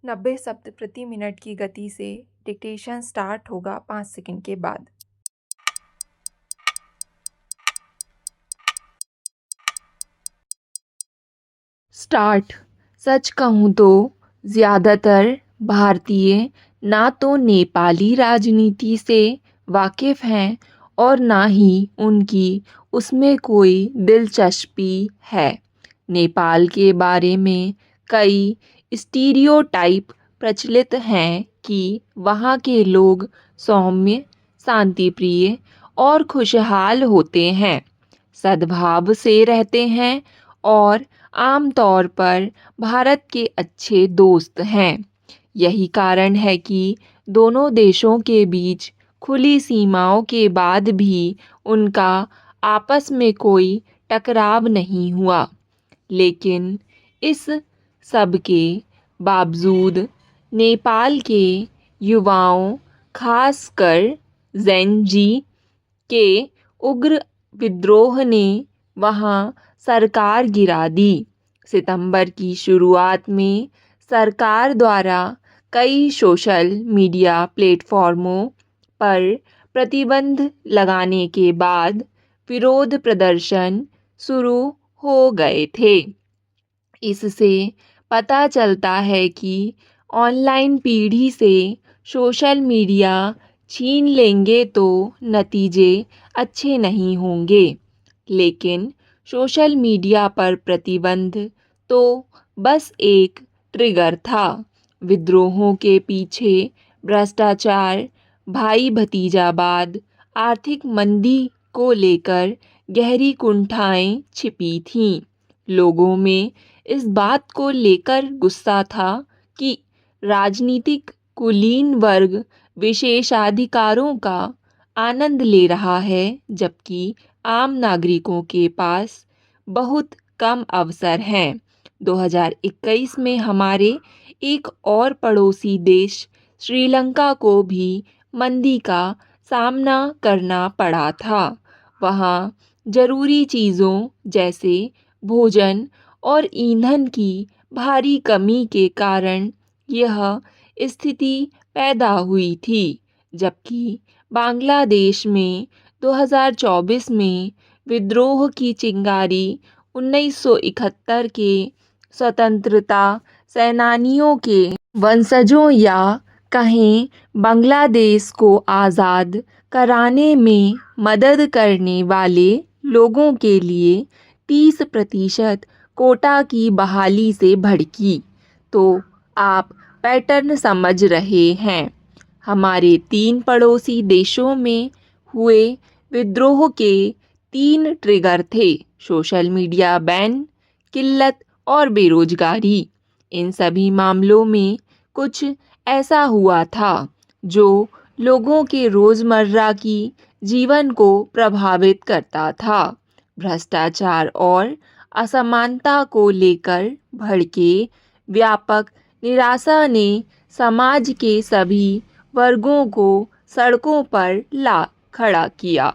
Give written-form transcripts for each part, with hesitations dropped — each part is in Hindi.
90 शब्द प्रति मिनट की गति से डिक्टेशन स्टार्ट होगा 5 सेकंड के बाद। स्टार्ट। सच कहूँ तो ज़्यादातर भारतीय ना तो नेपाली राजनीति से वाकिफ़ हैं और ना ही उनकी उसमें कोई दिलचस्पी है। नेपाल के बारे में कई स्टीरियोटाइप प्रचलित हैं कि वहाँ के लोग सौम्य, शांतिप्रिय और खुशहाल होते हैं, सद्भाव से रहते हैं और आमतौर पर भारत के अच्छे दोस्त हैं। यही कारण है कि दोनों देशों के बीच खुली सीमाओं के बाद भी उनका आपस में कोई टकराव नहीं हुआ। लेकिन इस सब के बावजूद नेपाल के युवाओं, खासकर जेन जी के उग्र विद्रोह ने वहाँ सरकार गिरा दी। सितंबर की शुरुआत में सरकार द्वारा कई सोशल मीडिया प्लेटफॉर्मों पर प्रतिबंध लगाने के बाद विरोध प्रदर्शन शुरू हो गए थे। इससे पता चलता है कि ऑनलाइन पीढ़ी से सोशल मीडिया छीन लेंगे तो नतीजे अच्छे नहीं होंगे। लेकिन सोशल मीडिया पर प्रतिबंध तो बस एक ट्रिगर था। विद्रोहों के पीछे भ्रष्टाचार, भाई भतीजावाद, आर्थिक मंदी को लेकर गहरी कुंठाएं छिपी थीं। लोगों में इस बात को लेकर गुस्सा था कि राजनीतिक कुलीन वर्ग विशेषाधिकारों का आनंद ले रहा है, जबकि आम नागरिकों के पास बहुत कम अवसर हैं। 2021 में हमारे एक और पड़ोसी देश श्रीलंका को भी मंदी का सामना करना पड़ा था। वहाँ जरूरी चीज़ों जैसे भोजन और ईंधन की भारी कमी के कारण यह स्थिति पैदा हुई थी। जबकि बांग्लादेश में 2024 में विद्रोह की चिंगारी 1971 के स्वतंत्रता सेनानियों के वंशजों या कहें बांग्लादेश को आज़ाद कराने में मदद करने वाले लोगों के लिए 30% कोटा की बहाली से भड़की। तो आप पैटर्न समझ रहे हैं। हमारे 3 पड़ोसी देशों में हुए विद्रोह के 3 ट्रिगर थे: सोशल मीडिया बैन, किल्लत और बेरोजगारी। इन सभी मामलों में कुछ ऐसा हुआ था जो लोगों के रोज़मर्रा की जीवन को प्रभावित करता था। भ्रष्टाचार और असमानता को लेकर भड़के व्यापक निराशा ने समाज के सभी वर्गों को सड़कों पर ला खड़ा किया।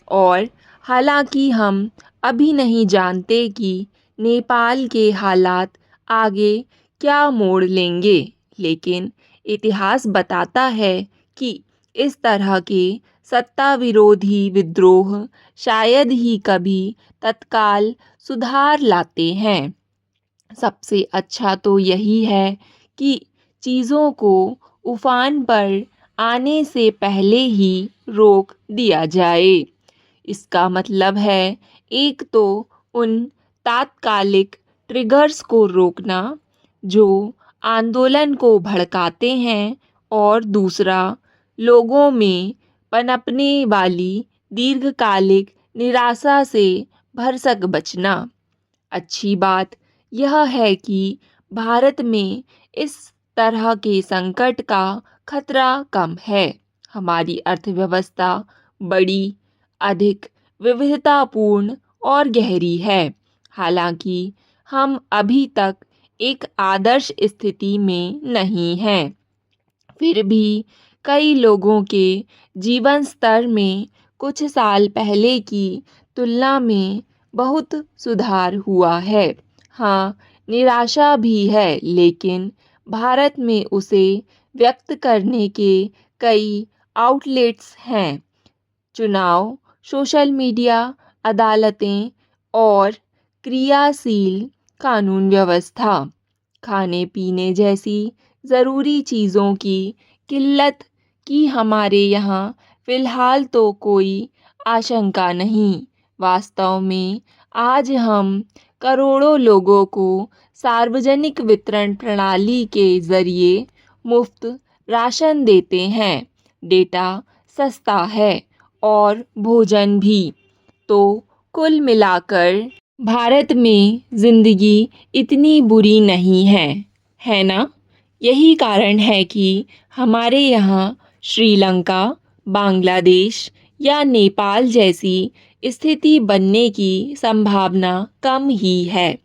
और हालांकि हम अभी नहीं जानते कि नेपाल के हालात आगे क्या मोड़ लेंगे, लेकिन इतिहास बताता है कि इस तरह के सत्ता विरोधी विद्रोह शायद ही कभी तत्काल सुधार लाते हैं। सबसे अच्छा तो यही है कि चीज़ों को उफान पर आने से पहले ही रोक दिया जाए। इसका मतलब है, एक तो उन तात्कालिक ट्रिगर्स को रोकना जो आंदोलन को भड़काते हैं, और दूसरा लोगों में पनपने वाली दीर्घकालिक निराशा से भरसक बचना। अच्छी बात यह है कि भारत में इस तरह के संकट का खतरा कम है। हमारी अर्थव्यवस्था बड़ी, अधिक विविधतापूर्ण और गहरी है। हालांकि हम अभी तक एक आदर्श स्थिति में नहीं हैं, फिर भी कई लोगों के जीवन स्तर में कुछ साल पहले की तुलना में बहुत सुधार हुआ है। हाँ, निराशा भी है, लेकिन भारत में उसे व्यक्त करने के कई आउटलेट्स हैं। चुनाव, सोशल मीडिया, अदालतें और क्रियाशील कानून व्यवस्था। खाने पीने जैसी ज़रूरी चीज़ों की किल्लत की हमारे यहाँ फ़िलहाल तो कोई आशंका नहीं। वास्तव में आज हम करोड़ों लोगों को सार्वजनिक वितरण प्रणाली के ज़रिए मुफ्त राशन देते हैं। डेटा सस्ता है और भोजन भी। तो कुल मिलाकर भारत में ज़िंदगी इतनी बुरी नहीं है ना? यही कारण है कि हमारे यहाँ श्रीलंका, बांग्लादेश या नेपाल जैसी स्थिति बनने की संभावना कम ही है।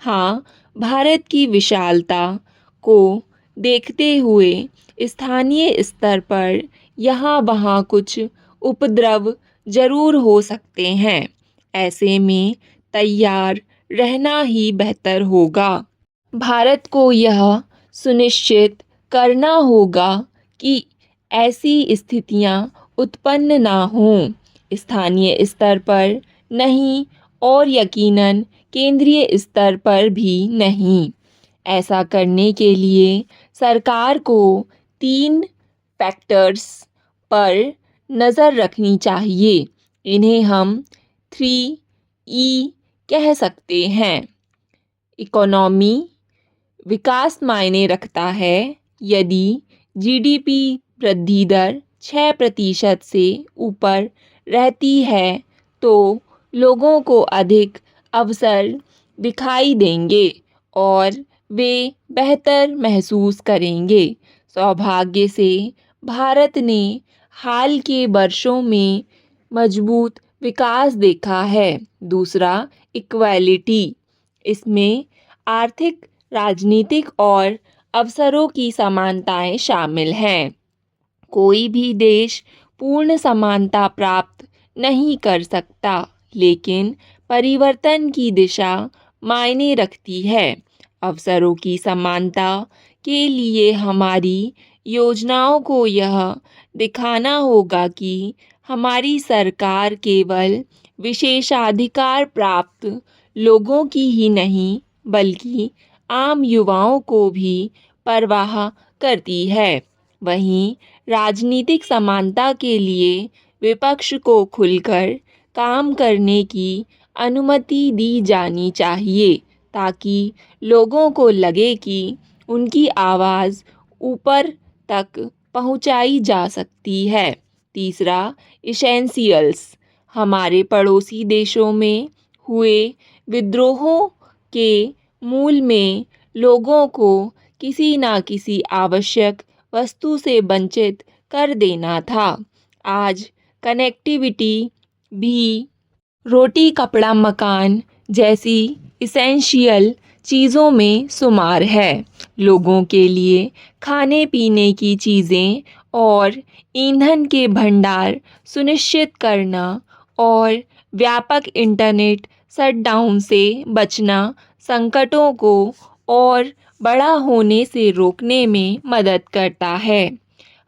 हाँ, भारत की विशालता को देखते हुए स्थानीय स्तर पर यहाँ वहाँ कुछ उपद्रव जरूर हो सकते हैं। ऐसे में तैयार रहना ही बेहतर होगा। भारत को यह सुनिश्चित करना होगा कि ऐसी स्थितियां उत्पन्न ना हों, स्थानीय स्तर पर नहीं और यकीनन केंद्रीय स्तर पर भी नहीं। ऐसा करने के लिए सरकार को 3 फैक्टर्स पर नज़र रखनी चाहिए। इन्हें हम 3E कह सकते हैं। इकोनॉमी, विकास मायने रखता है। यदि जीडीपी वृद्धि दर 6% से ऊपर रहती है तो लोगों को अधिक अवसर दिखाई देंगे और वे बेहतर महसूस करेंगे। सौभाग्य से भारत ने हाल के वर्षों में मजबूत विकास देखा है। दूसरा, इक्वालिटी। इसमें आर्थिक, राजनीतिक और अवसरों की समानताएं शामिल हैं। कोई भी देश पूर्ण समानता प्राप्त नहीं कर सकता, लेकिन परिवर्तन की दिशा मायने रखती है। अवसरों की समानता के लिए हमारी योजनाओं को यह दिखाना होगा कि हमारी सरकार केवल विशेषाधिकार प्राप्त लोगों की ही नहीं बल्कि आम युवाओं को भी परवाह करती है। वहीं राजनीतिक समानता के लिए विपक्ष को खुलकर काम करने की अनुमति दी जानी चाहिए ताकि लोगों को लगे कि उनकी आवाज़ ऊपर तक पहुंचाई जा सकती है। तीसरा, इसेंशियल्स। हमारे पड़ोसी देशों में हुए विद्रोहों के मूल में लोगों को किसी न किसी आवश्यक वस्तु से वंचित कर देना था। आज कनेक्टिविटी भी रोटी कपड़ा मकान जैसी इसेंशियल चीज़ों में शुमार है। लोगों के लिए खाने पीने की चीज़ें और ईंधन के भंडार सुनिश्चित करना और व्यापक इंटरनेट शटडाउन से बचना संकटों को और बड़ा होने से रोकने में मदद करता है।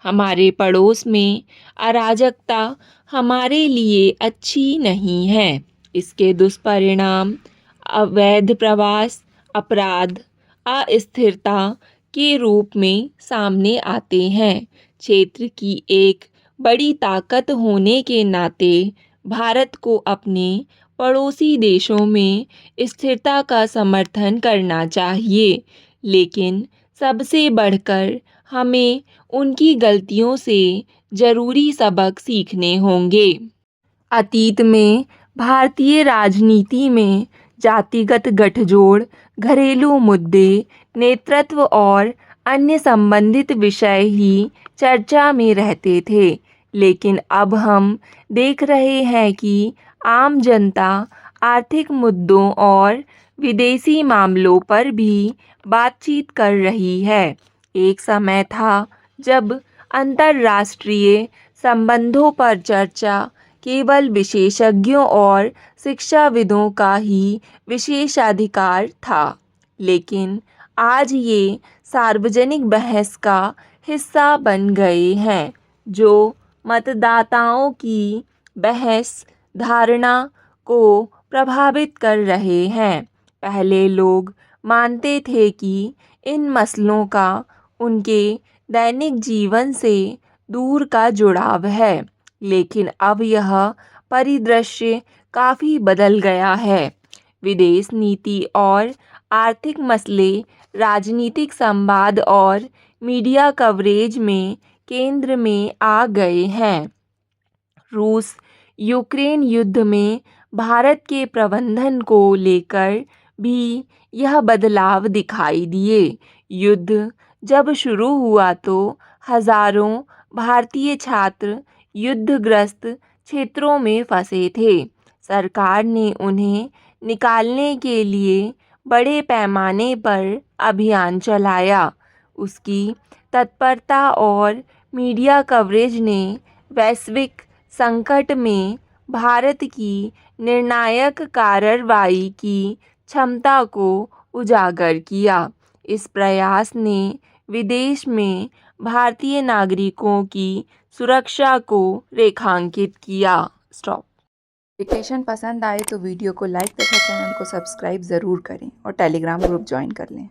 हमारे पड़ोस में अराजकता हमारे लिए अच्छी नहीं है। इसके दुष्परिणाम अवैध प्रवास, अपराध, अस्थिरता के रूप में सामने आते हैं। क्षेत्र की एक बड़ी ताकत होने के नाते भारत को अपने पड़ोसी देशों में स्थिरता का समर्थन करना चाहिए, लेकिन सबसे बढ़कर हमें उनकी गलतियों से जरूरी सबक सीखने होंगे। अतीत में भारतीय राजनीति में जातिगत गठजोड़, घरेलू मुद्दे, नेतृत्व और अन्य संबंधित विषय ही चर्चा में रहते थे, लेकिन अब हम देख रहे हैं कि आम जनता आर्थिक मुद्दों और विदेशी मामलों पर भी बातचीत कर रही है। एक समय था जब अंतर्राष्ट्रीय संबंधों पर चर्चा केवल विशेषज्ञों और शिक्षाविदों का ही विशेषाधिकार था, लेकिन आज ये सार्वजनिक बहस का हिस्सा बन गए हैं, जो मतदाताओं की बहस धारणा को प्रभावित कर रहे हैं। पहले लोग मानते थे कि इन मसलों का उनके दैनिक जीवन से दूर का जुड़ाव है, लेकिन अब यह परिदृश्य काफ़ी बदल गया है। विदेश नीति और आर्थिक मसले राजनीतिक संवाद और मीडिया कवरेज में केंद्र में आ गए हैं। रूस यूक्रेन युद्ध में भारत के प्रबंधन को लेकर भी यह बदलाव दिखाई दिए। युद्ध जब शुरू हुआ तो हजारों भारतीय छात्र युद्धग्रस्त क्षेत्रों में फंसे थे। सरकार ने उन्हें निकालने के लिए बड़े पैमाने पर अभियान चलाया। उसकी तत्परता और मीडिया कवरेज ने वैश्विक संकट में भारत की निर्णायक कार्रवाई की क्षमता को उजागर किया। इस प्रयास ने विदेश में भारतीय नागरिकों की सुरक्षा को रेखांकित किया। स्टॉप। डिक्टेशन पसंद आए तो वीडियो को लाइक तथा चैनल को सब्सक्राइब ज़रूर करें और टेलीग्राम ग्रुप ज्वाइन कर लें।